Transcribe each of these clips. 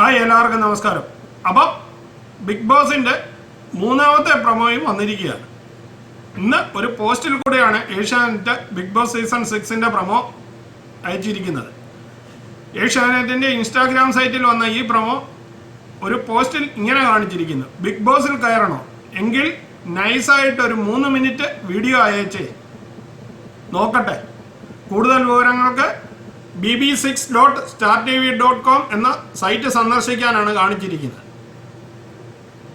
Hi എല്ലാവർക്കും നമസ്കാരം. അപ്പോൾ ബിഗ് ബോസിൻ്റെ മൂന്നാമത്തെ പ്രൊമോയും വന്നിരിക്കുകയാണ്. ഇന്ന് ഒരു പോസ്റ്റിൽ കൂടെയാണ് ഏഷ്യാനെറ്റ് ബിഗ് ബോസ് സീസൺ 6ൻ്റെ പ്രൊമോ അയച്ചിരിക്കുന്നത്. ഏഷ്യാനെറ്റിൻ്റെ ഇൻസ്റ്റാഗ്രാം സൈറ്റിൽ വന്ന ഈ പ്രൊമോ ഒരു പോസ്റ്റിൽ ഇങ്ങനെ കാണിച്ചിരിക്കുന്നു: ബിഗ് ബോസിൽ കയറണോ എങ്കിൽ നൈസായിട്ട് ഒരു 3 മിനിറ്റ് വീഡിയോ അയച്ചേ, നോക്കട്ടെ. കൂടുതൽ വിവരങ്ങൾക്ക് bb6.startv.com എന്ന സൈറ്റ് സന്ദർശിക്കാനാണ് കാണിച്ചിരിക്കുന്നത്.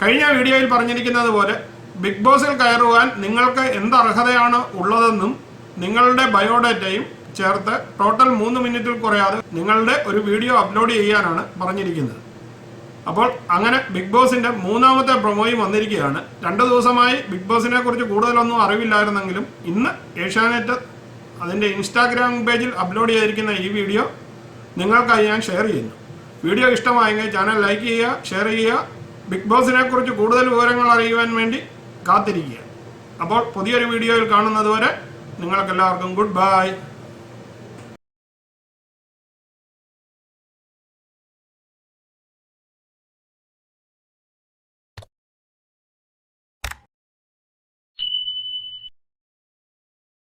കഴിഞ്ഞ വീഡിയോയിൽ പറഞ്ഞിരിക്കുന്നത് പോലെ ബിഗ് ബോസിൽ കയറുവാൻ നിങ്ങൾക്ക് എന്ത് അർഹതയാണ് ഉള്ളതെന്നും നിങ്ങളുടെ ബയോഡേറ്റയും ചേർത്ത് ടോട്ടൽ 3 മിനിറ്റിൽ കുറയാതെ നിങ്ങളുടെ ഒരു വീഡിയോ അപ്ലോഡ് ചെയ്യാനാണ് പറഞ്ഞിരിക്കുന്നത്. അപ്പോൾ അങ്ങനെ ബിഗ് ബോസിൻ്റെ മൂന്നാമത്തെ പ്രൊമോയും വന്നിരിക്കുകയാണ്. 2 ദിവസമായി ബിഗ് ബോസിനെ കുറിച്ച് കൂടുതലൊന്നും അറിവില്ലായിരുന്നെങ്കിലും ഇന്ന് ഏഷ്യാനെറ്റ് അതിൻ്റെ ഇൻസ്റ്റാഗ്രാം പേജിൽ അപ്ലോഡ് ചെയ്തിരിക്കുന്ന ഈ വീഡിയോ നിങ്ങൾക്കായി ഞാൻ ഷെയർ ചെയ്യുന്നു. വീഡിയോ ഇഷ്ടമായെങ്കിൽ ചാനൽ ലൈക്ക് ചെയ്യുക, ഷെയർ ചെയ്യുക. ബിഗ് ബോസിനെ കുറിച്ച് കൂടുതൽ വിവരങ്ങൾ അറിയുവാൻ വേണ്ടി കാത്തിരിക്കുക. അപ്പോൾ പുതിയൊരു വീഡിയോയിൽ കാണുന്നത് വരെ നിങ്ങൾക്കെല്ലാവർക്കും ഗുഡ് ബൈ.